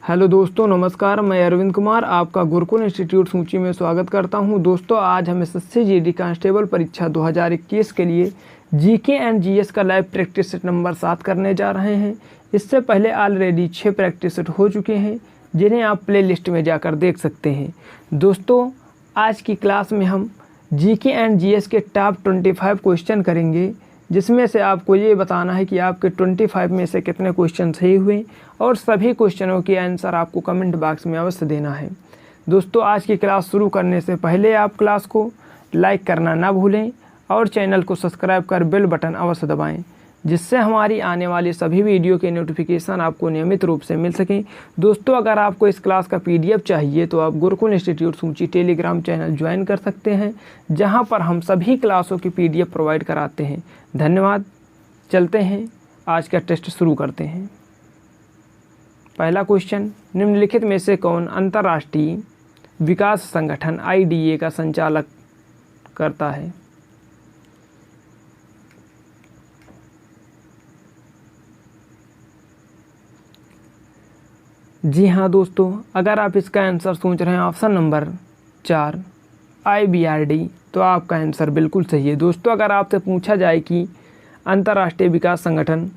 Hello दोस्तों, नमस्कार। मैं अरविंद कुमार आपका गुरुकुल इंस्टीट्यूट सूची में स्वागत करता हूं। दोस्तों, आज हम एसएससी जीडी कांस्टेबल परीक्षा 2021 के लिए जीके एंड जीएस का लाइव प्रैक्टिस सेट नंबर 7 करने जा रहे हैं। इससे पहले ऑलरेडी 6 प्रैक्टिस सेट हो चुके हैं, जिन्हें आप प्ले लिस्ट में जाकर देख सकते हैं। दोस्तों, आज की क्लास में हम जीके एंड जीएस के टॉप 25 क्वेश्चन करेंगे, जिसमें से आपको ये बताना है कि आपके 25 में से कितने क्वेश्चन सही हुए और सभी क्वेश्चनों के आंसर आपको कमेंट बॉक्स में अवश्य देना है। दोस्तों, आज की क्लास शुरू करने से पहले आप क्लास को लाइक करना ना भूलें और चैनल को सब्सक्राइब कर बेल बटन अवश्य दबाएं, जिससे हमारी आने वाली सभी वीडियो के नोटिफिकेशन आपको नियमित रूप से मिल सकें। दोस्तों, अगर आपको इस क्लास का पीडीएफ चाहिए तो आप गुरुकुल इंस्टीट्यूट सूची टेलीग्राम चैनल ज्वाइन कर सकते हैं, जहां पर हम सभी क्लासों की पीडीएफ प्रोवाइड कराते हैं। धन्यवाद। चलते हैं, आज का टेस्ट शुरू करते हैं। पहला क्वेश्चन, निम्नलिखित में से कौन अंतर्राष्ट्रीय विकास संगठन आईडीए का संचालक करता है? जी हाँ दोस्तों, अगर आप इसका आंसर सोच रहे हैं ऑप्शन नंबर 4 IBRD, तो आपका आंसर बिल्कुल सही है। दोस्तों, अगर आपसे पूछा जाए कि अंतर्राष्ट्रीय विकास संगठन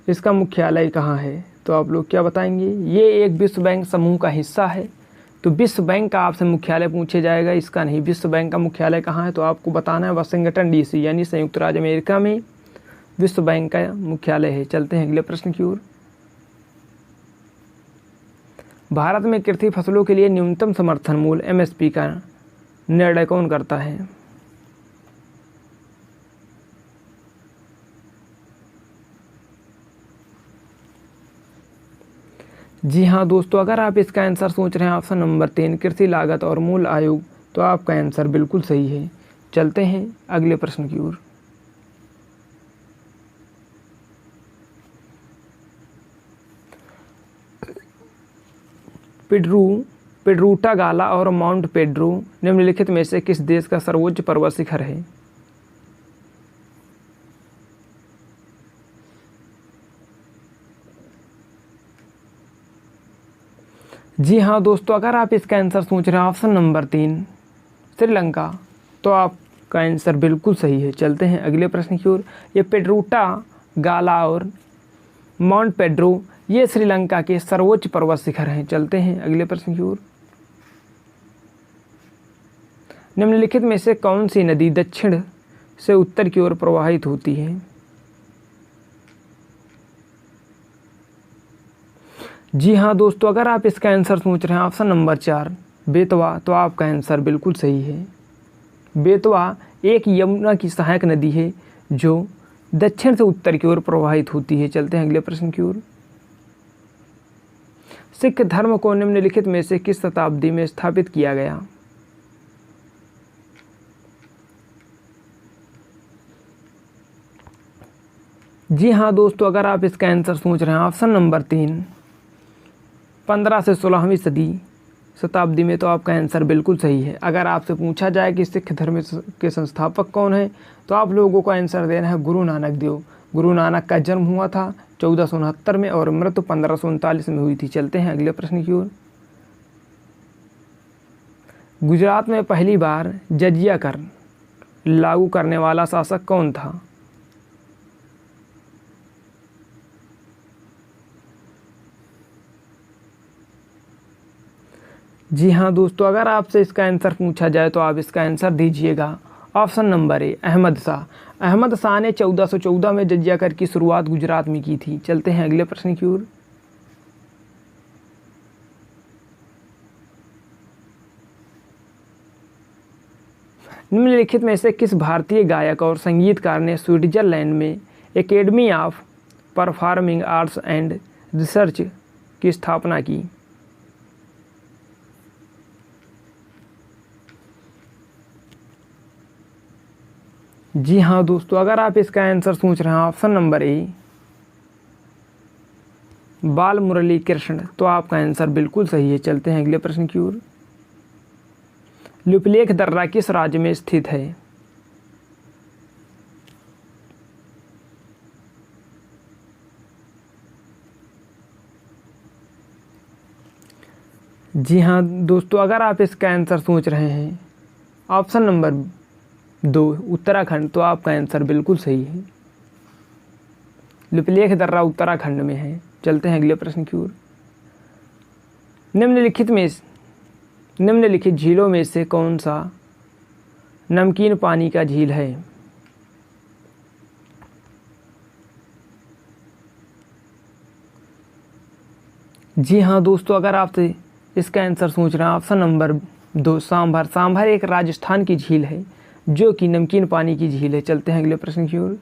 इसका मुख्यालय कहाँ है, तो आप लोग क्या बताएंगे? ये एक विश्व बैंक समूह का हिस्सा है, तो विश्व बैंक का आपसे मुख्यालय पूछे जाएगा, इसका नहीं। विश्व बैंक का मुख्यालय कहाँ है, तो आपको बताना है वाशिंगटन DC यानी संयुक्त राज्य अमेरिका में विश्व बैंक का मुख्यालय है। चलते हैं अगले प्रश्न की ओर। भारत में कृषि फसलों के लिए न्यूनतम समर्थन मूल्य MSP का निर्णय कौन करता है? जी हाँ दोस्तों, अगर आप इसका आंसर सोच रहे हैं ऑप्शन नंबर 3 कृषि लागत और मूल्य आयोग, तो आपका आंसर बिल्कुल सही है। चलते हैं अगले प्रश्न की ओर। पिड्रूटा गाला और माउंट पेड्रो निम्नलिखित में से किस देश का सर्वोच्च पर्वत शिखर है? जी हाँ दोस्तों, अगर आप इसका आंसर सोच रहे हैं ऑप्शन नंबर 3 श्रीलंका, तो आपका आंसर बिल्कुल सही है। चलते हैं अगले प्रश्न की ओर। ये पिड्रूटा गाला और माउंट पेड्रो ये श्रीलंका के सर्वोच्च पर्वत शिखर हैं। चलते हैं अगले प्रश्न की ओर। निम्नलिखित में से कौन सी नदी दक्षिण से उत्तर की ओर प्रवाहित होती है? जी हाँ दोस्तों, अगर आप इसका आंसर सोच रहे हैं ऑप्शन नंबर 4 बेतवा, तो आपका आंसर बिल्कुल सही है। बेतवा एक यमुना की सहायक नदी है जो दक्षिण से उत्तर की ओर प्रवाहित होती है। चलते हैं अगले प्रश्न की ओर। सिख धर्म को निम्नलिखित में से किस शताब्दी में स्थापित किया गया? जी हाँ दोस्तों, अगर आप इसका आंसर सोच रहे हैं ऑप्शन नंबर 3 15 से 16वीं शताब्दी में, तो आपका आंसर बिल्कुल सही है। अगर आपसे पूछा जाए कि सिख धर्म के संस्थापक कौन है, तो आप लोगों को आंसर देना है गुरु नानक देव। गुरु नानक का जन्म हुआ था 1469 में और मृत्यु 1539 में हुई थी। चलते हैं अगले प्रश्न की ओर। गुजरात में पहली बार जजिया कर लागू करने वाला शासक कौन था? जी हाँ दोस्तों, अगर आपसे इसका आंसर पूछा जाए तो आप इसका आंसर दीजिएगा option number A Ahmed Shah. Ahmed Shah ने 1414 में जजिया कर की शुरुआत गुजरात में की थी। चलते हैं अगले प्रश्न की ओर। निम्नलिखित में से किस भारतीय गायक और संगीतकार ने स्विट्जरलैंड में academy of performing arts and research की स्थापना की? जी हाँ दोस्तों, अगर आप इसका आंसर सोच रहे हैं ऑप्शन नंबर A बाल मुरली कृष्ण, तो आपका आंसर बिल्कुल सही है। चलते हैं अगले प्रश्न की ओर। लिपुलेख दर्रा किस राज्य में स्थित है? जी हाँ दोस्तों, अगर आप इसका आंसर सोच रहे हैं ऑप्शन नंबर 2 उत्तराखंड, तो आपका आंसर बिल्कुल सही है। लिपलेख दर्रा उत्तराखंड में है। चलते हैं अगले प्रश्न की ओर। निम्नलिखित झीलों में से कौन सा नमकीन पानी का झील है? जी हाँ दोस्तों, अगर आप इसका आंसर सोच रहे हैं ऑप्शन नंबर 2 सांभर। सांभर एक राजस्थान की झील है जो कि नमकीन पानी की झील है। चलते हैं अगले प्रश्न की ओर।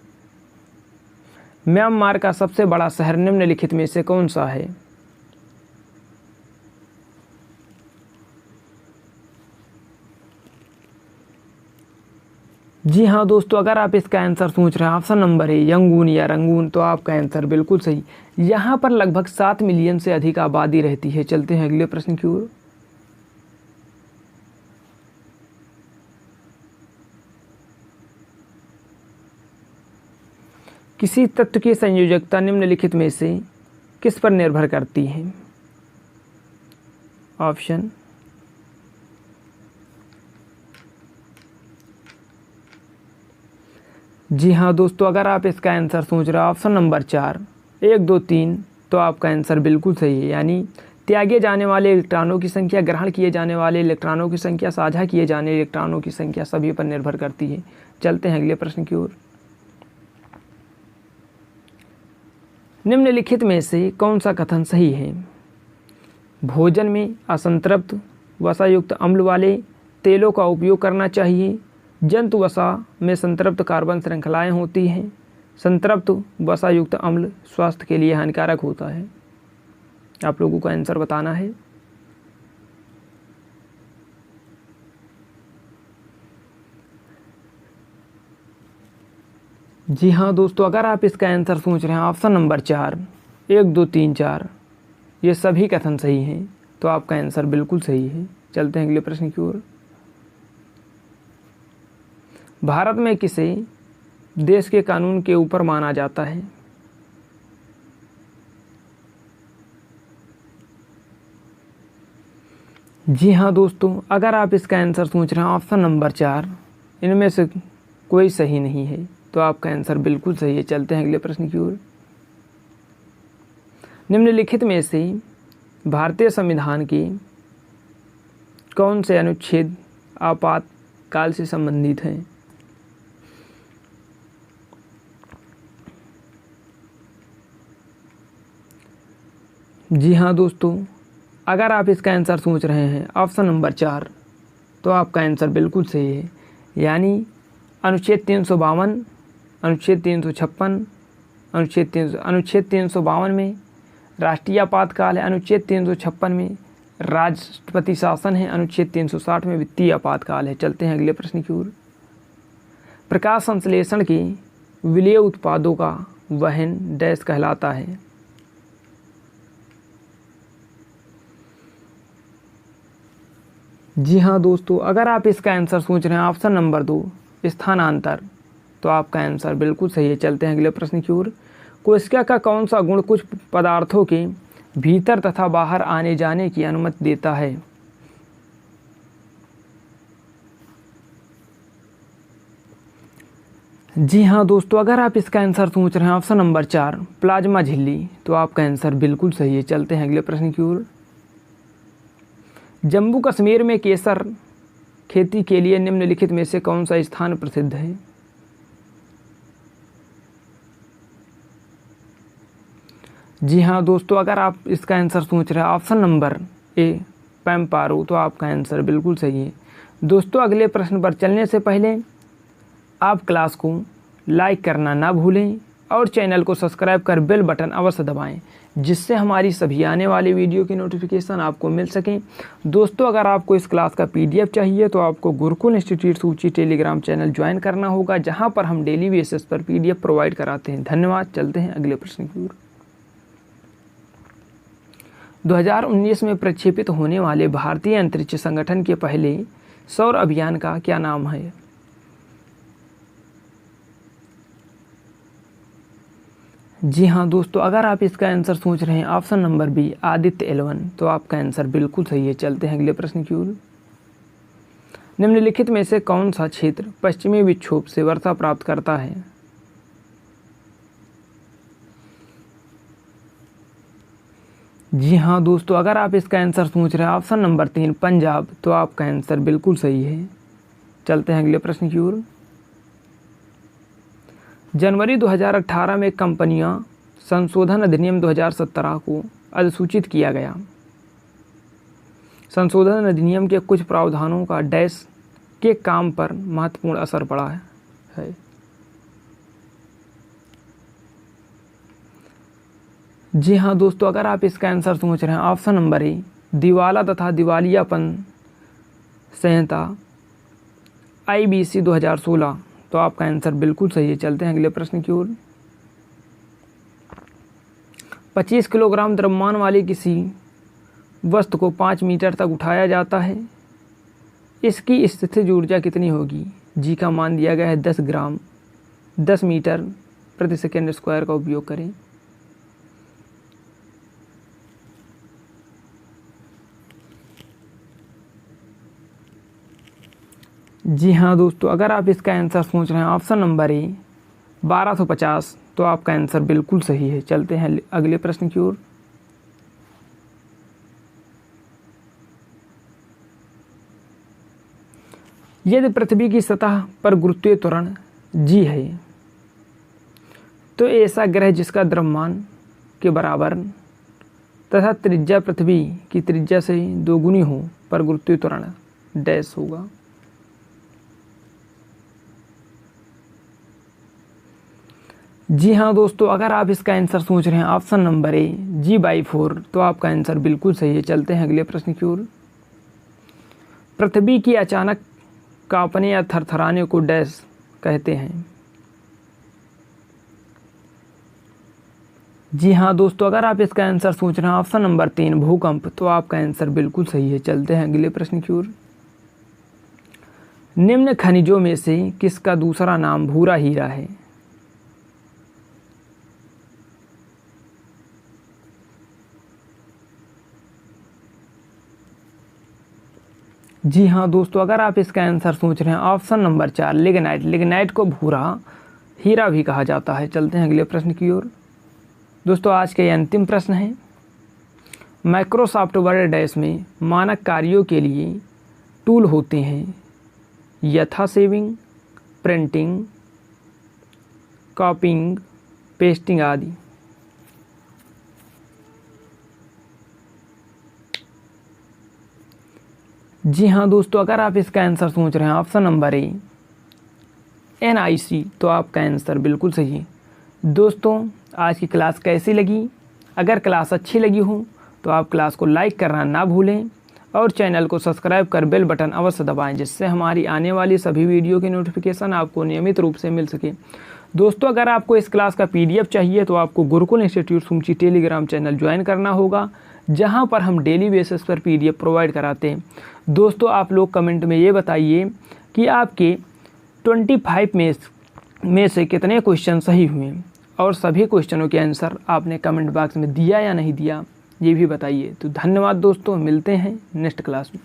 म्यांमार का सबसे बड़ा शहर निम्नलिखित में से कौन सा है? जी हाँ दोस्तों, अगर आप इसका आंसर सोच रहे हैं ऑप्शन नंबर है यंगून या रंगून, तो आपका आंसर बिल्कुल सही। यहाँ पर लगभग 7 मिलियन से अधिक आबादी रहती है। चलते हैं अगले प्रश्न की ओर। किसी तत्व की संयोजकता निम्नलिखित में से किस पर निर्भर करती है? ऑप्शन जी हाँ दोस्तों, अगर आप इसका आंसर सोच रहे हो ऑप्शन नंबर 4 1 2 3, तो आपका आंसर बिल्कुल सही है। यानी त्यागे जाने वाले इलेक्ट्रॉनों की संख्या, ग्रहण किए जाने वाले इलेक्ट्रॉनों की संख्या, साझा किए जाने इलेक्ट्रॉनों की संख्या सभी पर निर्भर करती है। चलते हैं अगले प्रश्न की ओर। निम्नलिखित में से कौन सा कथन सही है? भोजन में असंतृप्त वसायुक्त अम्ल वाले तेलों का उपयोग करना चाहिए। जंतु वसा में संतृप्त कार्बन श्रृंखलाएं होती हैं। संतृप्त वसायुक्त अम्ल स्वास्थ्य के लिए हानिकारक होता है। आप लोगों को आंसर बताना है। जी हाँ दोस्तों, अगर आप इसका आंसर सोच रहे हैं ऑप्शन नंबर 4 1 2 3 4, ये सभी कथन सही हैं, तो आपका आंसर बिल्कुल सही है। चलते हैं अगले प्रश्न की ओर। भारत में किसे देश के कानून के ऊपर माना जाता है? जी हाँ दोस्तों, अगर आप इसका आंसर सोच रहे हैं ऑप्शन नंबर 4, इनमें से कोई सही नहीं है, तो आपका आंसर बिल्कुल सही है। चलते हैं अगले प्रश्न की ओर। निम्नलिखित में से भारतीय संविधान के कौन से अनुच्छेद आपातकाल से संबंधित हैं? जी हाँ दोस्तों, अगर आप इसका आंसर सोच रहे हैं ऑप्शन नंबर 4, तो आपका आंसर बिल्कुल सही है। यानी अनुच्छेद 352, अनुच्छेद 356, अनुच्छेद 352 में राष्ट्रीय आपातकाल है। अनुच्छेद 356 में राष्ट्रपति शासन है। अनुच्छेद 360 में वित्तीय आपातकाल है। चलते हैं अगले प्रश्न की ओर। प्रकाश संश्लेषण के विलेय उत्पादों का वहन डैश कहलाता है? जी हाँ दोस्तों, अगर आप इसका आंसर सोच रहे हैं ऑप्शन नंबर 2 स्थानांतर, तो आपका आंसर बिल्कुल सही है। चलते हैं अगले प्रश्न की ओर। कोशिका का कौन सा गुण कुछ पदार्थों के भीतर तथा बाहर आने जाने की अनुमति देता है? जी हाँ दोस्तों, अगर आप इसका आंसर सोच रहे हैं ऑप्शन नंबर 4 प्लाज्मा झिल्ली, तो आपका आंसर बिल्कुल सही है। चलते हैं अगले प्रश्न की ओर। जम्मू कश्मीर में केसर खेती के लिए निम्नलिखित में से कौन सा स्थान प्रसिद्ध है? जी हाँ दोस्तों, अगर आप इसका आंसर सोच रहे हैं ऑप्शन नंबर ए पैम्पारो, तो आपका आंसर बिल्कुल सही है। दोस्तों, अगले प्रश्न पर चलने से पहले आप क्लास को लाइक करना ना भूलें और चैनल को सब्सक्राइब कर बेल बटन अवश्य दबाएं, जिससे हमारी सभी आने वाली वीडियो की नोटिफिकेशन आपको मिल सकें। दोस्तों, अगर आपको इस क्लास का PDF चाहिए तो आपको गुरुकुल इंस्टीट्यूट सूची टेलीग्राम चैनल ज्वाइन करना होगा, जहां पर हम डेली बेसिस पर PDF प्रोवाइड कराते हैं। धन्यवाद। चलते हैं अगले प्रश्न की ओर। 2019 में प्रक्षेपित होने वाले भारतीय अंतरिक्ष संगठन के पहले सौर अभियान का क्या नाम है? जी हाँ दोस्तों, अगर आप इसका आंसर सोच रहे हैं option number B Aditya L1, तो आपका आंसर बिल्कुल सही है। चलते हैं अगले प्रश्न की ओर। निम्नलिखित में से कौन सा क्षेत्र पश्चिमी विक्षोभ से वर्षा प्राप्त करता है? जी हाँ दोस्तों, अगर आप इसका आंसर सोच रहे हैं ऑप्शन नंबर 3 पंजाब, तो आपका आंसर बिल्कुल सही है। चलते हैं अगले प्रश्न की ओर। जनवरी 2018 में कंपनियां संशोधन अधिनियम 2017 को अधिसूचित किया गया। संशोधन अधिनियम के कुछ प्रावधानों का डैश के काम पर महत्वपूर्ण असर पड़ा है। जी हाँ दोस्तों, अगर आप इसका आंसर सोच रहे हैं ऑप्शन नंबर ए दिवाला तथा दिवालियापन संहिता IBC 2016, तो आपका आंसर बिल्कुल सही है। चलते हैं अगले प्रश्न की ओर। 25 किलोग्राम द्रव्यमान वाली किसी वस्तु को 5 मीटर तक उठाया जाता है, इसकी स्थितिज ऊर्जा कितनी होगी? जी का मान दिया गया है 10 ग्राम। 10 मीटर प्रति सेकेंड स्क्वायर का उपयोग करें। जी हाँ दोस्तों, अगर आप इसका आंसर सोच रहे हैं ऑप्शन नंबर ए 1250, तो आपका आंसर बिल्कुल सही है। चलते हैं अगले प्रश्न की ओर। यदि पृथ्वी की सतह पर गुरुत्वीय त्वरण g है, तो ऐसा ग्रह जिसका द्रव्यमान के बराबर तथा त्रिज्या पृथ्वी की त्रिज्या से दोगुनी हो पर गुरुत्वीय त्वरण डैश होगा। जी हाँ दोस्तों, अगर आप इसका आंसर सोच रहे हैं ऑप्शन नंबर ए G/4, तो आपका आंसर बिल्कुल सही है। चलते हैं अगले प्रश्न की ओर। पृथ्वी की अचानक कांपने या थरथराने को डैश कहते हैं? जी हाँ दोस्तों, अगर आप इसका आंसर सोच रहे हैं ऑप्शन नंबर 3 भूकंप, तो आपका आंसर बिल्कुल सही है। चलते हैं अगले प्रश्न की ओर। निम्न खनिजों में से किसका दूसरा नाम भूरा हीरा है? जी हाँ दोस्तों, अगर आप इसका आंसर सोच रहे हैं ऑप्शन नंबर 4 लिग्नाइट। लिग्नाइट को भूरा हीरा भी कहा जाता है। चलते हैं अगले प्रश्न की ओर। दोस्तों आज के अंतिम प्रश्न है, माइक्रोसॉफ्ट वर्ड डैश में मानक कार्यों के लिए टूल होते हैं यथा सेविंग, प्रिंटिंग, कॉपिंग, पेस्टिंग आदि। जी हाँ दोस्तों, अगर आप इसका आंसर सोच रहे हैं ऑप्शन नंबर ए NIC, तो आपका आंसर बिल्कुल सही है। दोस्तों आज की क्लास कैसी लगी? अगर क्लास अच्छी लगी हो तो आप क्लास को लाइक करना ना भूलें और चैनल को सब्सक्राइब कर बेल बटन अवश्य दबाएं, जिससे हमारी आने वाली सभी वीडियो की नोटिफिकेशन आपको नियमित रूप से मिल सके। दोस्तों अगर आपको इस क्लास का PDF चाहिए तो आपको गुरुकुल इंस्टीट्यूट सुमची टेलीग्राम चैनल ज्वाइन करना होगा, जहां पर हम डेली बेसिस पर PDF प्रोवाइड कराते हैं। दोस्तों आप लोग कमेंट में ये बताइए कि आपके 25 में से कितने क्वेश्चन सही हुए और सभी क्वेश्चनों के आंसर आपने कमेंट बॉक्स में दिया या नहीं दिया, ये भी बताइए। तो धन्यवाद दोस्तों, मिलते हैं नेक्स्ट क्लास में।